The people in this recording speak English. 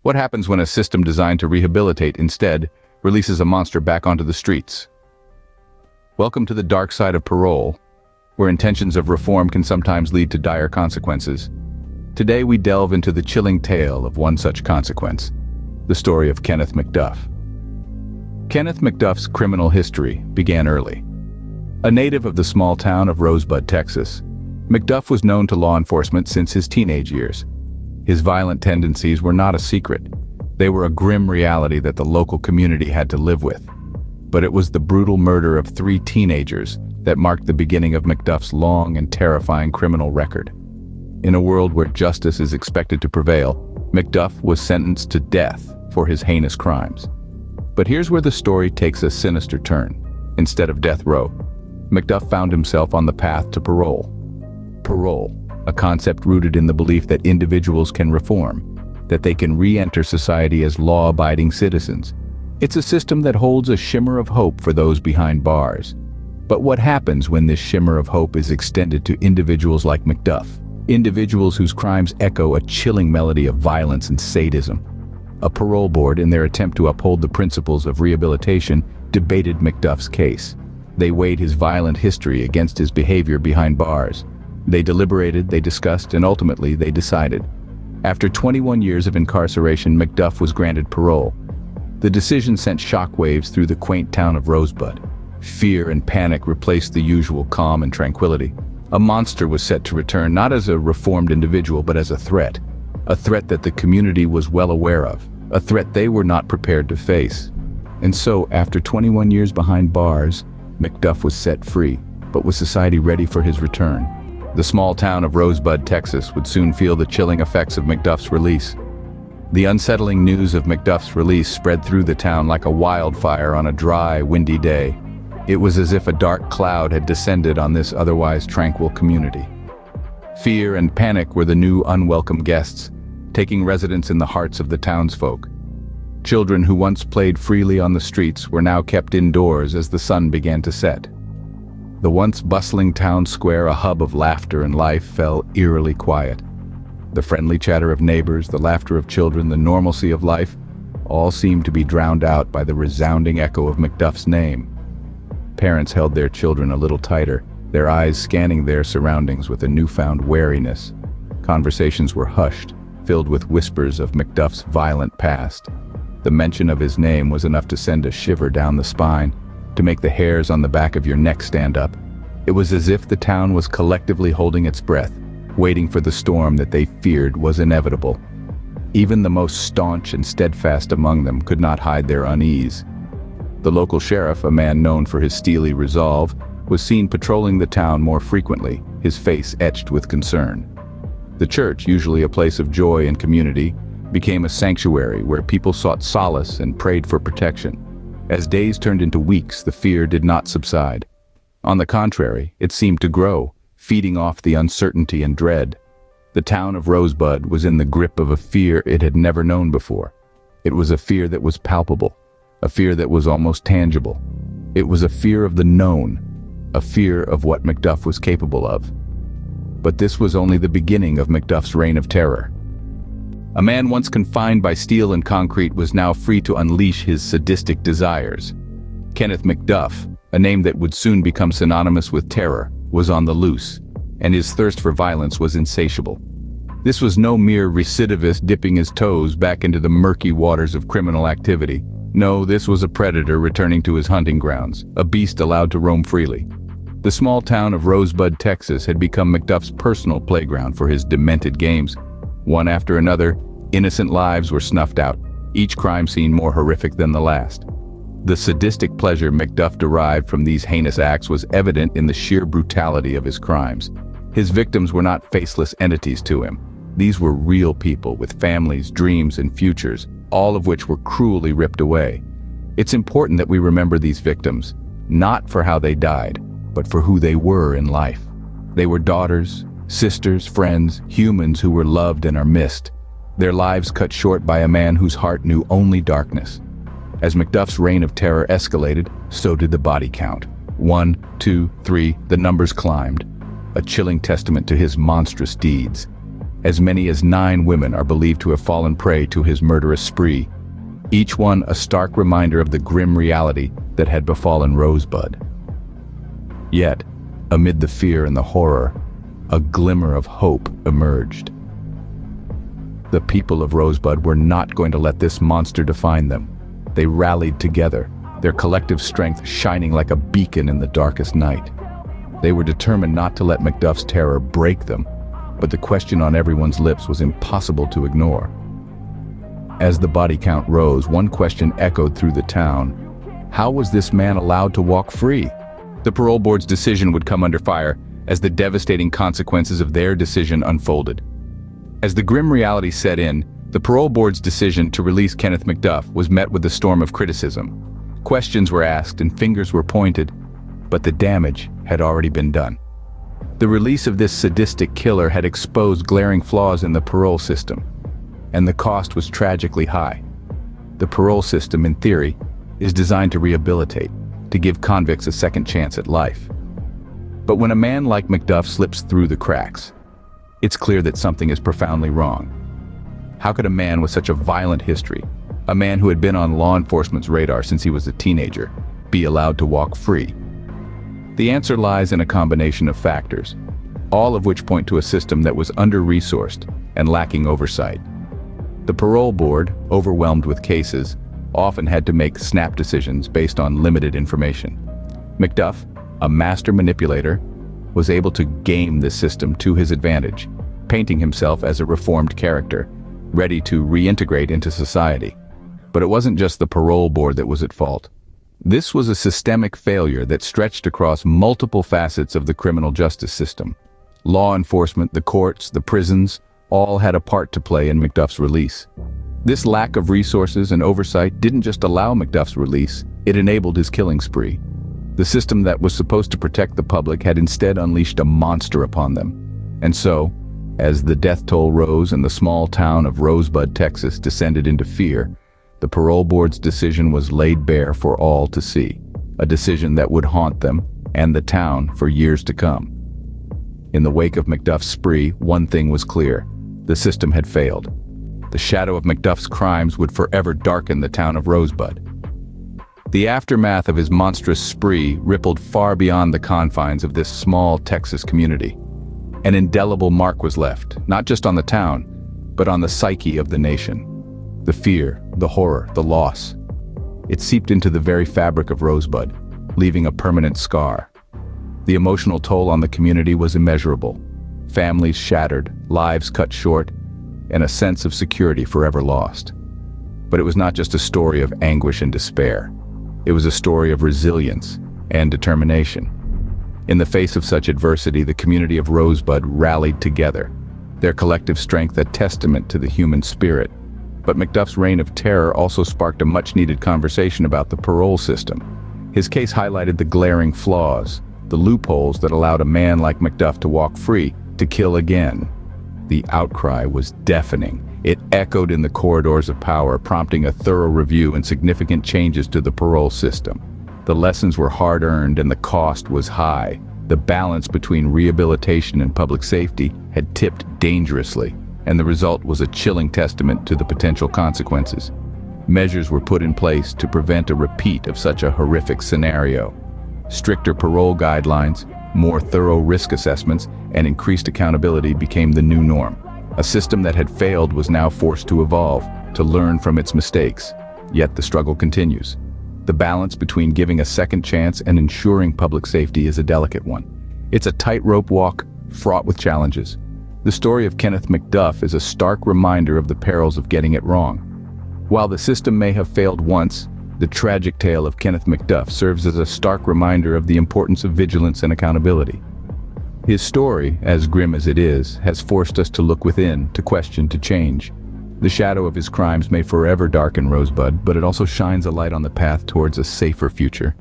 What happens when a system designed to rehabilitate instead releases a monster back onto the streets? Welcome to the dark side of parole, where intentions of reform can sometimes lead to dire consequences. Today we delve into the chilling tale of one such consequence, the story of Kenneth McDuff. Kenneth McDuff's criminal history began early. A native of the small town of Rosebud, Texas, McDuff was known to law enforcement since his teenage years. His violent tendencies were not a secret. They were a grim reality that the local community had to live with. But it was the brutal murder of 3 teenagers that marked the beginning of McDuff's long and terrifying criminal record. In a world where justice is expected to prevail, McDuff was sentenced to death for his heinous crimes. But here's where the story takes a sinister turn. Instead of death row, McDuff found himself on the path to parole. Parole, a concept rooted in the belief that individuals can reform, that they can re-enter society as law-abiding citizens. It's a system that holds a shimmer of hope for those behind bars. But what happens when this shimmer of hope is extended to individuals like McDuff? Individuals whose crimes echo a chilling melody of violence and sadism. A parole board, in their attempt to uphold the principles of rehabilitation, debated McDuff's case. They weighed his violent history against his behavior behind bars. They deliberated, they discussed, and ultimately they decided. After 21 years of incarceration, McDuff was granted parole. The decision sent shockwaves through the quaint town of Rosebud. Fear and panic replaced the usual calm and tranquility. A monster was set to return, not as a reformed individual, but as a threat that the community was well aware of, a threat they were not prepared to face. And so, after 21 years behind bars, McDuff was set free, but was society ready for his return? The small town of Rosebud, Texas, would soon feel the chilling effects of McDuff's release. The unsettling news of McDuff's release spread through the town like a wildfire on a dry, windy day. It was as if a dark cloud had descended on this otherwise tranquil community. Fear and panic were the new unwelcome guests, taking residence in the hearts of the townsfolk. Children who once played freely on the streets were now kept indoors as the sun began to set. The once bustling town square, a hub of laughter and life, fell eerily quiet. The friendly chatter of neighbors, the laughter of children, the normalcy of life, all seemed to be drowned out by the resounding echo of McDuff's name. Parents held their children a little tighter, their eyes scanning their surroundings with a newfound wariness. Conversations were hushed, filled with whispers of McDuff's violent past. The mention of his name was enough to send a shiver down the spine, to make the hairs on the back of your neck stand up. It was as if the town was collectively holding its breath, waiting for the storm that they feared was inevitable. Even the most staunch and steadfast among them could not hide their unease. The local sheriff, a man known for his steely resolve, was seen patrolling the town more frequently, his face etched with concern. The church, usually a place of joy and community, became a sanctuary where people sought solace and prayed for protection. As days turned into weeks, the fear did not subside. On the contrary, it seemed to grow, feeding off the uncertainty and dread. The town of Rosebud was in the grip of a fear it had never known before. It was a fear that was palpable, a fear that was almost tangible. It was a fear of the known, a fear of what McDuff was capable of. But this was only the beginning of McDuff's reign of terror. A man once confined by steel and concrete was now free to unleash his sadistic desires. Kenneth McDuff, a name that would soon become synonymous with terror, was on the loose, and his thirst for violence was insatiable. This was no mere recidivist dipping his toes back into the murky waters of criminal activity. No, this was a predator returning to his hunting grounds, a beast allowed to roam freely. The small town of Rosebud, Texas had become McDuff's personal playground for his demented games. One after another, innocent lives were snuffed out, each crime scene more horrific than the last. The sadistic pleasure McDuff derived from these heinous acts was evident in the sheer brutality of his crimes. His victims were not faceless entities to him. These were real people with families, dreams, and futures, all of which were cruelly ripped away. It's important that we remember these victims, not for how they died, but for who they were in life. They were daughters, sisters, friends, humans who were loved and are missed. Their lives cut short by a man whose heart knew only darkness. As McDuff's reign of terror escalated, so did the body count. 1, 2, 3, the numbers climbed, a chilling testament to his monstrous deeds. As many as 9 women are believed to have fallen prey to his murderous spree, each one a stark reminder of the grim reality that had befallen Rosebud. Yet, amid the fear and the horror, a glimmer of hope emerged. The people of Rosebud were not going to let this monster define them. They rallied together, their collective strength shining like a beacon in the darkest night. They were determined not to let McDuff's terror break them, but the question on everyone's lips was impossible to ignore. As the body count rose, one question echoed through the town. How was this man allowed to walk free? The parole board's decision would come under fire as the devastating consequences of their decision unfolded. As the grim reality set in, the parole board's decision to release Kenneth McDuff was met with a storm of criticism. Questions were asked and fingers were pointed, but the damage had already been done. The release of this sadistic killer had exposed glaring flaws in the parole system, and the cost was tragically high. The parole system, in theory, is designed to rehabilitate, to give convicts a second chance at life. But when a man like McDuff slips through the cracks, it's clear that something is profoundly wrong. How could a man with such a violent history, a man who had been on law enforcement's radar since he was a teenager, be allowed to walk free? The answer lies in a combination of factors, all of which point to a system that was under-resourced and lacking oversight. The parole board, overwhelmed with cases, often had to make snap decisions based on limited information. McDuff, a master manipulator, was able to game the system to his advantage, painting himself as a reformed character, ready to reintegrate into society. But it wasn't just the parole board that was at fault. This was a systemic failure that stretched across multiple facets of the criminal justice system. Law enforcement, the courts, the prisons, all had a part to play in McDuff's release. This lack of resources and oversight didn't just allow McDuff's release, it enabled his killing spree. The system that was supposed to protect the public had instead unleashed a monster upon them. And so, as the death toll rose and the small town of Rosebud, Texas descended into fear, the parole board's decision was laid bare for all to see, a decision that would haunt them and the town for years to come. In the wake of McDuff's spree, one thing was clear: the system had failed. The shadow of McDuff's crimes would forever darken the town of Rosebud. The aftermath of his monstrous spree rippled far beyond the confines of this small Texas community. An indelible mark was left, not just on the town, but on the psyche of the nation. The fear, the horror, the loss. It seeped into the very fabric of Rosebud, leaving a permanent scar. The emotional toll on the community was immeasurable. Families shattered, lives cut short, and a sense of security forever lost. But it was not just a story of anguish and despair. It was a story of resilience and determination. In the face of such adversity, the community of Rosebud rallied together, their collective strength a testament to the human spirit. But McDuff's reign of terror also sparked a much-needed conversation about the parole system. His case highlighted the glaring flaws, the loopholes that allowed a man like McDuff to walk free, to kill again. The outcry was deafening. It echoed in the corridors of power, prompting a thorough review and significant changes to the parole system. The lessons were hard-earned and the cost was high. The balance between rehabilitation and public safety had tipped dangerously, and the result was a chilling testament to the potential consequences. Measures were put in place to prevent a repeat of such a horrific scenario. Stricter parole guidelines, more thorough risk assessments, and increased accountability became the new norm. A system that had failed was now forced to evolve, to learn from its mistakes. Yet the struggle continues. The balance between giving a second chance and ensuring public safety is a delicate one. It's a tightrope walk, fraught with challenges. The story of Kenneth McDuff is a stark reminder of the perils of getting it wrong. While the system may have failed once, the tragic tale of Kenneth McDuff serves as a stark reminder of the importance of vigilance and accountability. His story, as grim as it is, has forced us to look within, to question, to change. The shadow of his crimes may forever darken Rosebud, but it also shines a light on the path towards a safer future.